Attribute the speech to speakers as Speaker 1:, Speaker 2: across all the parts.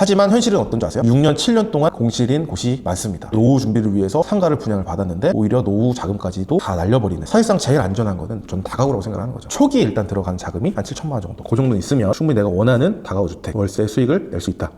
Speaker 1: 하지만 현실은 어떤지 아세요? 6년, 7년 동안 공실인 곳이 많습니다. 노후 준비를 위해서 상가를 분양을 받았는데 오히려 노후 자금까지도 다 날려버리는, 사실상 제일 안전한 거는 전 다가구라고 생각하는 거죠. 초기에 일단 들어가는 자금이 한 7천만 원 정도, 그 정도 있으면 충분히 내가 원하는 다가구 주택 월세 수익을 낼 수 있다.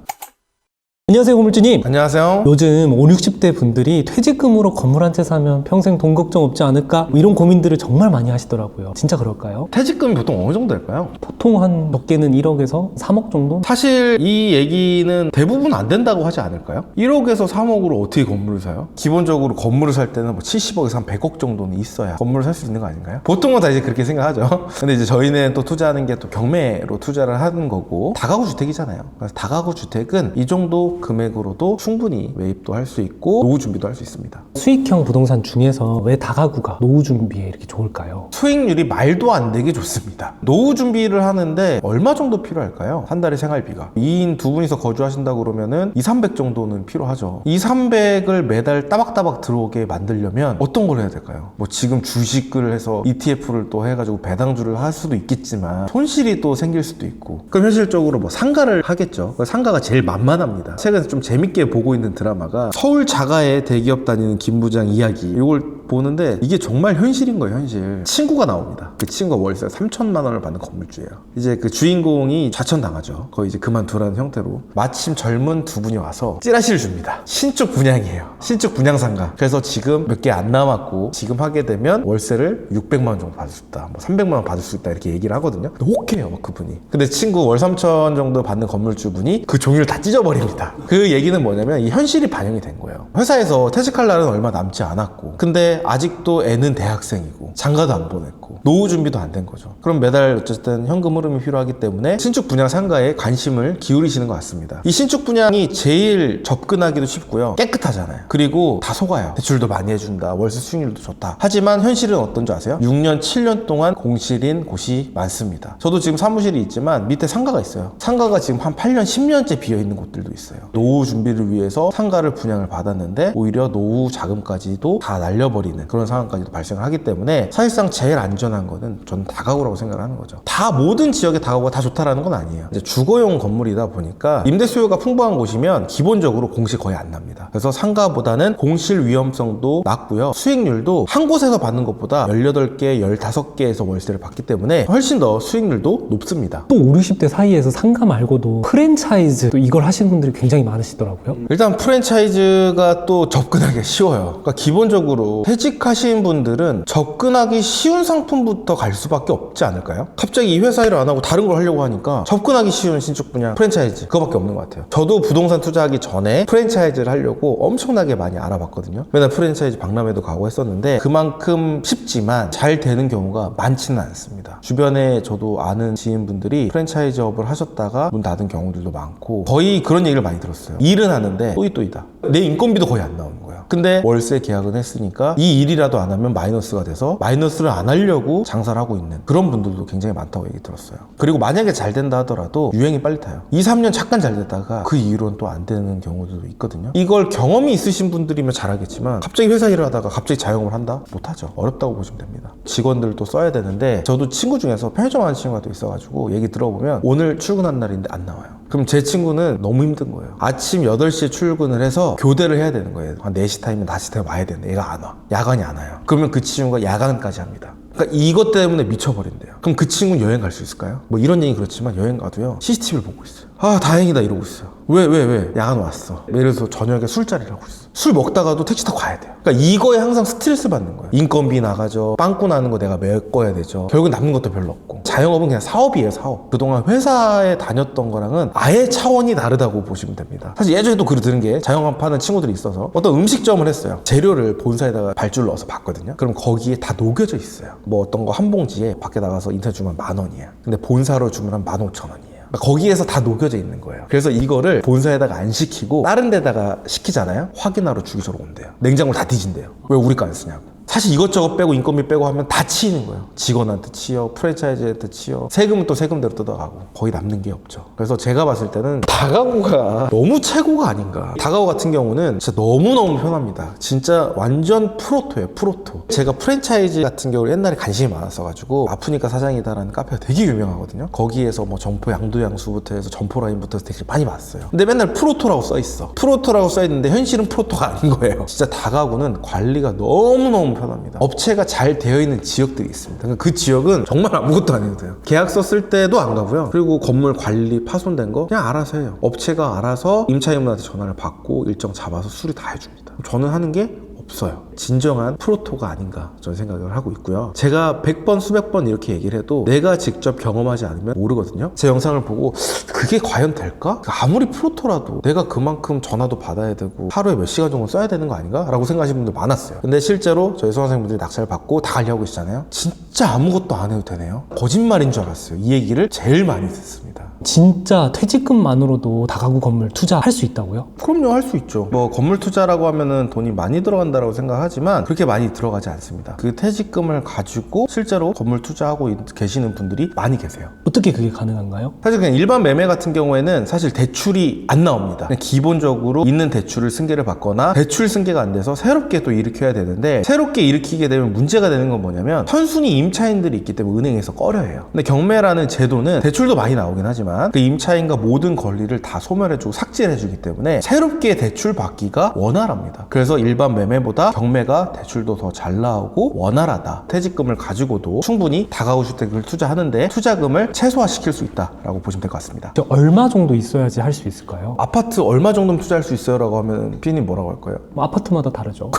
Speaker 2: 안녕하세요, 건물주님.
Speaker 1: 안녕하세요.
Speaker 2: 요즘 5, 60대 분들이 퇴직금으로 건물 한 채 사면 평생 돈 걱정 없지 않을까? 이런 고민들을 정말 많이 하시더라고요. 진짜 그럴까요?
Speaker 1: 퇴직금이 보통 어느 정도 될까요?
Speaker 2: 보통 한 적게는 1억에서 3억 정도?
Speaker 1: 사실 이 얘기는 대부분 안 된다고 하지 않을까요? 1억에서 3억으로 어떻게 건물을 사요? 기본적으로 건물을 살 때는 뭐 70억에서 한 100억 정도는 있어야 건물을 살 수 있는 거 아닌가요? 보통은 다 이제 그렇게 생각하죠. 근데 이제 저희는 또 투자하는 게 또 경매로 투자를 하는 거고, 다가구 주택이잖아요. 그래서 다가구 주택은 이 정도 금액으로도 충분히 매입도 할 수 있고 노후 준비도 할 수 있습니다.
Speaker 2: 수익형 부동산 중에서 왜 다가구가 노후 준비에 이렇게 좋을까요?
Speaker 1: 수익률이 말도 안 되게 좋습니다. 노후 준비를 하는데 얼마 정도 필요할까요? 한 달에 생활비가 2인 두 분이서 거주하신다고 그러면은 200~300 정도는 필요하죠. 200~300을 매달 따박따박 들어오게 만들려면 어떤 걸 해야 될까요? 뭐 지금 주식을 해서 ETF를 또 해가지고 배당주를 할 수도 있겠지만 손실이 또 생길 수도 있고, 그럼 현실적으로 뭐 상가를 하겠죠. 상가가 제일 만만합니다. 최근에 좀 재밌게 보고 있는 드라마가 서울 자가의 대기업 다니는 김 부장 이야기, 이걸 보는데 이게 정말 현실인 거예요. 현실. 친구가 나옵니다. 그 친구가 월세 3천만 원을 받는 건물주예요. 이제 그 주인공이 좌천당하죠. 거의 이제 그만두라는 형태로. 마침 젊은 두 분이 와서 찌라시를 줍니다. 신축 분양이에요. 신축 분양 상가. 그래서 지금 몇 개 안 남았고 지금 하게 되면 월세를 600만 원 정도 받을 수 있다, 뭐 300만 원 받을 수 있다, 이렇게 얘기를 하거든요. 근데 혹해요, 막 그분이. 근데 친구 월 3천 정도 받는 건물주분이 그 종이를 다 찢어버립니다. 그 얘기는 뭐냐면 이 현실이 반영이 된 거예요. 회사에서 퇴직할 날은 얼마 남지 않았고, 근데 아직도 애는 대학생이고 장가도 안 보냈고 노후 준비도 안 된 거죠. 그럼 매달 어쨌든 현금 흐름이 필요하기 때문에 신축 분양 상가에 관심을 기울이시는 것 같습니다. 이 신축 분양이 제일 접근하기도 쉽고요, 깨끗하잖아요. 그리고 다 속아요. 대출도 많이 해준다, 월세 수익률도 좋다. 하지만 현실은 어떤 줄 아세요? 6년, 7년 동안 공실인 곳이 많습니다. 저도 지금 사무실이 있지만 밑에 상가가 있어요. 상가가 지금 한 8년, 10년째 비어있는 곳들도 있어요. 노후 준비를 위해서 상가를 분양을 받았는데 오히려 노후 자금까지도 다 날려버리는 그런 상황까지도 발생을 하기 때문에 사실상 제일 안전한 거는 저는 다가구라고 생각을 하는 거죠. 다 모든 지역의 다가구가 다 좋다라는 건 아니에요. 이제 주거용 건물이다 보니까 임대 수요가 풍부한 곳이면 기본적으로 공실 거의 안 납니다. 그래서 상가보다는 공실 위험성도 낮고요, 수익률도 한 곳에서 받는 것보다 18개, 15개에서 월세를 받기 때문에 훨씬 더 수익률도 높습니다.
Speaker 2: 또 5, 60대 사이에서 상가 말고도 프랜차이즈, 또 이걸 하시는 분들이 굉장히 많으시더라고요.
Speaker 1: 일단 프랜차이즈가 또 접근하기 쉬워요. 그러니까 기본적으로 퇴직하신 분들은 접근하기 쉬운 상품부터 갈 수밖에 없지 않을까요? 갑자기 이 회사 일을 안 하고 다른 걸 하려고 하니까 접근하기 쉬운 신축 분양 프랜차이즈, 그거밖에 없는 것 같아요. 저도 부동산 투자하기 전에 프랜차이즈를 하려고 엄청나게 많많이 알아봤거든요. 맨날 프랜차이즈 박람회도 가고 했었는데 그만큼 쉽지만 잘 되는 경우가 많지는 않습니다. 주변에 저도 아는 지인분들이 프랜차이즈업을 하셨다가 문 닫은 경우들도 많고, 거의 그런 얘기를 많이 들었어요. 일은 하는데 또이또이다, 내 인건비도 거의 안 나오는 거예요. 근데 월세 계약은 했으니까 이 일이라도 안 하면 마이너스가 돼서 마이너스를 안 하려고 장사를 하고 있는 그런 분들도 굉장히 많다고 얘기 들었어요. 그리고 만약에 잘 된다 하더라도 유행이 빨리 타요. 2, 3년 잠깐 잘 됐다가 그 이후로는 또 안 되는 경우들도 있거든요. 이걸 경험이 있으신 분들이면 잘하겠지만 갑자기 회사 일을 하다가 갑자기 자영업을 한다? 못하죠. 어렵다고 보시면 됩니다. 직원들도 써야 되는데, 저도 친구 중에서 편의점 하는 친구가 또 있어가지고 얘기 들어보면 오늘 출근한 날인데 안 나와요. 그럼 제 친구는 너무 힘든 거예요. 아침 8시에 출근을 해서 교대를 해야 되는 거예요. 한 4시 타임이면 5시 타임 와야 되는데 얘가 안 와. 야간이 안 와요. 그러면 그 친구가 야간까지 합니다. 그러니까 이것 때문에 미쳐버린대요. 그럼 그 친구는 여행 갈 수 있을까요? 뭐 이런 얘기 그렇지만 여행 가도요, CCTV를 보고 있어요. 아, 다행이다 이러고 있어요. 왜? 야간 왔어. 예를 들어서 저녁에 술자리를 하고 있어. 술 먹다가도 택시 타고 가야 돼요. 그러니까 이거에 항상 스트레스 받는 거예요. 인건비 나가죠. 빵꾸 나는 거 내가 메꿔야 되죠. 결국 남는 것도 별로 없고. 자영업은 그냥 사업이에요, 사업. 그동안 회사에 다녔던 거랑은 아예 차원이 다르다고 보시면 됩니다. 사실 예전에도 글 들은 게, 자영업 하는 친구들이 있어서 어떤 음식점을 했어요. 재료를 본사에다가 발주를 넣어서 봤거든요. 그럼 거기에 다 녹여져 있어요. 뭐 어떤 거 한 봉지에 밖에 나가서 인터넷 주면 10,000원이에요. 근데 본사로 주면 한 15,000원이에요. 거기에서 다 녹여져 있는 거예요. 그래서 이거를 본사에다가 안 시키고 다른 데다가 시키잖아요. 확인하러 주기적으로 온대요. 냉장고를 다 뒤진대요. 왜 우리 거 안 쓰냐고. 사실 이것저것 빼고 인건비 빼고 하면 다 치이는 거예요. 직원한테 치여, 프랜차이즈한테 치여, 세금은 또 세금대로 뜯어가고 거의 남는 게 없죠. 그래서 제가 봤을 때는 다가구가 너무 최고가 아닌가. 다가구 같은 경우는 진짜 너무너무 편합니다. 진짜 완전 프로토예요, 프로토. 제가 프랜차이즈 같은 경우는 옛날에 관심이 많았어가지고 아프니까 사장이다라는 카페가 되게 유명하거든요. 거기에서 뭐 점포 양도양수부터 해서 점포 라인부터 해서 되게 많이 봤어요. 근데 맨날 프로토라고 써있어. 프로토라고 써있는데 현실은 프로토가 아닌 거예요. 진짜 다가구는 관리가 너무너무 편합니다. 업체가 잘 되어 있는 지역들이 있습니다. 그 지역은 정말 아무것도 안 해도 돼요. 계약서 쓸 때도 안 가고요. 그리고 건물 관리 파손된 거 그냥 알아서 해요. 업체가 알아서 임차인분한테 전화를 받고 일정 잡아서 수리 다 해줍니다. 저는 하는 게 없어요. 진정한 프로토가 아닌가 저는 생각을 하고 있고요. 제가 100번 수백 번 이렇게 얘기를 해도 내가 직접 경험하지 않으면 모르거든요. 제 영상을 보고 그게 과연 될까? 아무리 프로토라도 내가 그만큼 전화도 받아야 되고 하루에 몇 시간 정도 써야 되는 거 아닌가? 라고 생각하시는 분들 많았어요. 근데 실제로 저희 수강생분들이 낙찰을 받고 다 관리하고 계시잖아요. 진짜 아무것도 안 해도 되네요. 거짓말인 줄 알았어요. 이 얘기를 제일 많이 듣습니다.
Speaker 2: 진짜 퇴직금만으로도 다가구 건물 투자할 수 있다고요?
Speaker 1: 그럼요, 할 수 있죠. 뭐 건물 투자라고 하면은 돈이 많이 들어간다라고 생각하지만 그렇게 많이 들어가지 않습니다. 그 퇴직금을 가지고 실제로 건물 투자하고 계시는 분들이 많이 계세요.
Speaker 2: 어떻게 그게 가능한가요?
Speaker 1: 사실 그냥 일반 매매 같은 경우에는 사실 대출이 안 나옵니다. 그냥 기본적으로 있는 대출을 승계를 받거나 대출 승계가 안 돼서 새롭게 또 일으켜야 되는데, 새롭게 일으키게 되면 문제가 되는 건 뭐냐면 선순위 임차인들이 있기 때문에 은행에서 꺼려해요. 근데 경매라는 제도는 대출도 많이 나오긴 하지만 그 임차인과 모든 권리를 다 소멸해주고 삭제해주기 때문에 새롭게 대출 받기가 원활합니다. 그래서 일반 매매보다 경매가 대출도 더 잘 나오고 원활하다. 퇴직금을 가지고도 충분히 다가구 주택을 투자하는데 투자금을 최소화시킬 수 있다라고 보시면 될 것 같습니다.
Speaker 2: 얼마 정도 있어야지 할 수 있을까요?
Speaker 1: 아파트 얼마 정도면 투자할 수 있어요? 라고 하면 피디님 뭐라고 할 거예요?
Speaker 2: 뭐 아파트마다 다르죠.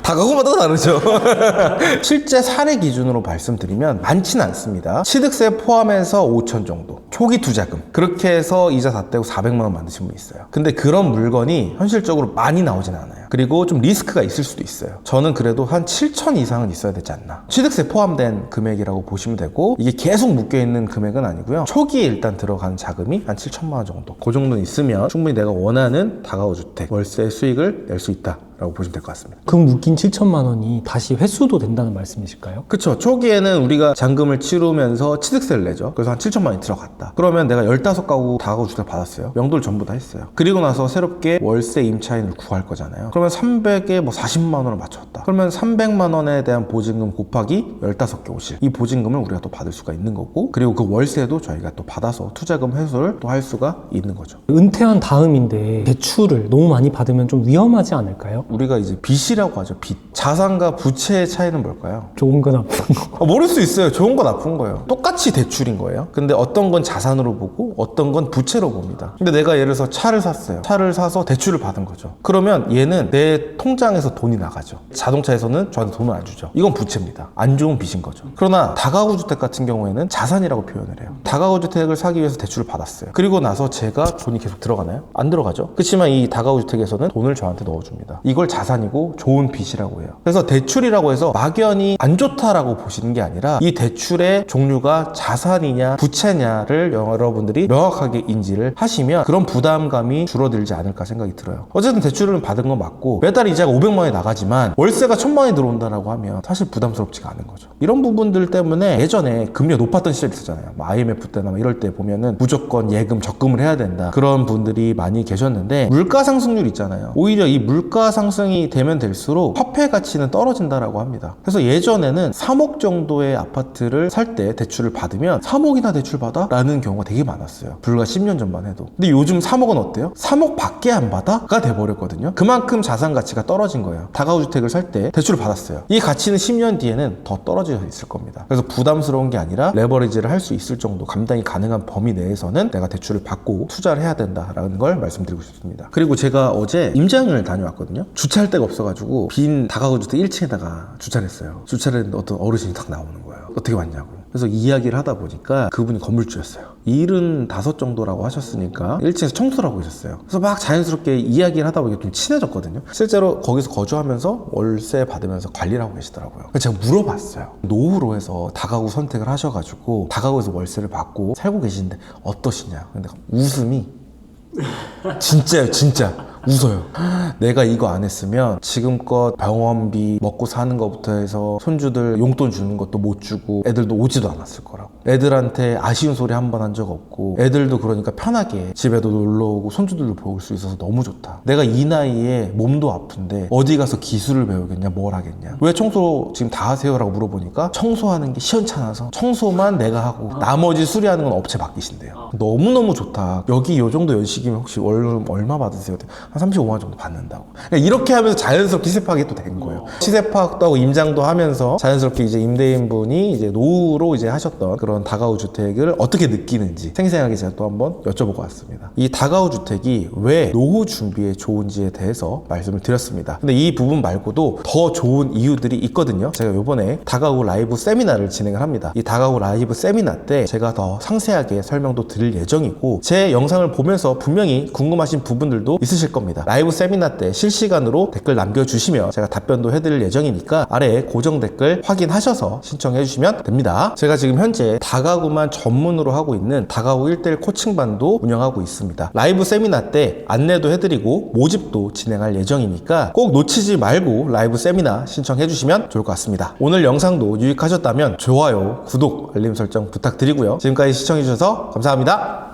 Speaker 1: 다가구마다 다르죠. 실제 사례 기준으로 말씀드리면 많지는 않습니다. 취득세 포함해서 5천 정도, 초기 투자금, 그렇게 해서 이자 다 떼고 400만 원 만드신 분 있어요. 근데 그런 물건이 현실적으로 많이 나오진 않아요. 그리고 좀 리스크가 있을 수도 있어요. 저는 그래도 한 7천 이상은 있어야 되지 않나. 취득세 포함된 금액이라고 보시면 되고, 이게 계속 묶여있는 금액은 아니고요. 초기에 일단 들어가는 자금이 한 7천만 원 정도, 그 정도는 있으면 충분히 내가 원하는 다가구 주택 월세 수익을 낼 수 있다 라고 보시면 될 것 같습니다.
Speaker 2: 그 묶인 7천만 원이 다시 회수도 된다는 말씀이실까요?
Speaker 1: 그쵸. 초기에는 우리가 잔금을 치르면서 취득세를 내죠. 그래서 한 7천만 원이 들어갔다. 그러면 내가 15가구 다가구 주택 받았어요. 명도를 전부 다 했어요. 그리고 나서 새롭게 월세 임차인을 구할 거잖아요. 그러면 300에 뭐 40만 원을 맞췄다. 그러면 300만 원에 대한 보증금 곱하기 15개 오실. 이 보증금을 우리가 또 받을 수가 있는 거고, 그리고 그 월세도 저희가 또 받아서 투자금 회수를 또 할 수가 있는 거죠.
Speaker 2: 은퇴한 다음인데 대출을 너무 많이 받으면 좀 위험하지 않을까요?
Speaker 1: 우리가 이제 빚이라고 하죠. 빚. 자산과 부채의 차이는 뭘까요?
Speaker 2: 좋은 거 나쁜 거.
Speaker 1: 모를 수 있어요. 좋은 거 나쁜 거예요. 똑같이 대출인 거예요. 근데 어떤 건 자산으로 보고 어떤 건 부채로 봅니다. 근데 내가 예를 들어서 차를 샀어요. 차를 사서 대출을 받은 거죠. 그러면 얘는 내 통장에서 돈이 나가죠. 자동차에서는 저한테 돈을 안 주죠. 이건 부채입니다. 안 좋은 빚인 거죠. 그러나 다가구 주택 같은 경우에는 자산이라고 표현을 해요. 다가구 주택을 사기 위해서 대출을 받았어요. 그리고 나서 제가 돈이 계속 들어가나요? 안 들어가죠. 그렇지만 이 다가구 주택에서는 돈을 저한테 넣어줍니다. 이걸 자산이고 좋은 빚이라고 해요. 그래서 대출이라고 해서 막연히 안 좋다라고 보시는 게 아니라 이 대출의 종류가 자산이냐 부채냐를 여러분들이 명확하게 인지를 하시면 그런 부담감이 줄어들지 않을까 생각이 들어요. 어쨌든 대출을 받은 건 맞고 매달 이자가 500만 원이 나가지만 월세가 1000만 원이 들어온다라고 하면 사실 부담스럽지가 않은 거죠. 이런 부분들 때문에 예전에 금리가 높았던 시절이 있었잖아요. 뭐 IMF 때나 이럴 때 보면은 무조건 예금 적금을 해야 된다, 그런 분들이 많이 계셨는데, 물가 상승률 있잖아요. 오히려 이 물가 상승이 되면 될수록 화폐 가치는 떨어진다라고 합니다. 그래서 예전에는 3억 정도의 아파트를 살 때 대출을 받으면 3억이나 대출 받아? 라는 경우가 되게 많았어요. 불과 10년 전만 해도. 근데 요즘 3억은 어때요? 3억 밖에 안 받아? 가 돼버렸거든요. 그만큼 자산 가치가 떨어진 거예요. 다가구 주택을 살 때 대출을 받았어요. 이 가치는 10년 뒤에는 더 떨어져 있을 겁니다. 그래서 부담스러운 게 아니라 레버리지를 할 수 있을 정도, 감당이 가능한 범위 내에서는 내가 대출을 받고 투자를 해야 된다라는 걸 말씀드리고 싶습니다. 그리고 제가 어제 임장을 다녀왔거든요. 주차할 데가 없어가지고 빈 다가구 주택 1층에다가 주차를 했어요. 주차를 했는데 어떤 어르신이 딱 나오는 거예요. 어떻게 왔냐고. 그래서 이야기를 하다 보니까 그분이 건물주였어요. 75 정도라고 하셨으니까 1층에서 청소를 하고 계셨어요. 그래서 막 자연스럽게 이야기를 하다 보니까 좀 친해졌거든요. 실제로 거기서 거주하면서 월세 받으면서 관리를 하고 계시더라고요. 그래서 제가 물어봤어요. 노후로 해서 다가구 선택을 하셔가지고 다가구에서 월세를 받고 살고 계시는데 어떠시냐. 근데 웃음이 진짜요, 진짜. 웃어요. 내가 이거 안 했으면 지금껏 병원비 먹고 사는 것부터 해서 손주들 용돈 주는 것도 못 주고 애들도 오지도 않았을 거라고. 애들한테 아쉬운 소리 한 번 한 적 없고 애들도 그러니까 편하게 집에도 놀러 오고 손주들도 볼 수 있어서 너무 좋다. 내가 이 나이에 몸도 아픈데 어디 가서 기술을 배우겠냐, 뭘 하겠냐. 왜 청소 지금 다 하세요? 라고 물어보니까 청소하는 게 시원찮아서 청소만 내가 하고 나머지 수리하는 건 업체 맡기신대요. 너무너무 좋다. 여기 요 정도 연식이면 혹시 월 얼마 받으세요? 한 35만 원 정도 받는다고. 그러니까 이렇게 하면서 자연스럽게 시세 파악이 또 된 거예요. 시세 파악도 하고 임장도 하면서 자연스럽게 이제 임대인분이 이제 노후로 이제 하셨던 그런 다가구 주택을 어떻게 느끼는지 생생하게 제가 또 한번 여쭤보고 왔습니다. 이 다가구 주택이 왜 노후 준비에 좋은지에 대해서 말씀을 드렸습니다. 근데 이 부분 말고도 더 좋은 이유들이 있거든요. 제가 이번에 다가구 라이브 세미나를 진행을 합니다. 이 다가구 라이브 세미나 때 제가 더 상세하게 설명도 드릴 예정이고 제 영상을 보면서 분명히 궁금하신 부분들도 있으실 겁니다. 라이브 세미나 때 실시간으로 댓글 남겨주시면 제가 답변도 해드릴 예정이니까 아래에 고정 댓글 확인하셔서 신청해 주시면 됩니다. 제가 지금 현재 다가구만 전문으로 하고 있는 다가구 1:1 코칭반도 운영하고 있습니다. 라이브 세미나 때 안내도 해드리고 모집도 진행할 예정이니까 꼭 놓치지 말고 라이브 세미나 신청해 주시면 좋을 것 같습니다. 오늘 영상도 유익하셨다면 좋아요, 구독, 알림 설정 부탁드리고요. 지금까지 시청해 주셔서 감사합니다.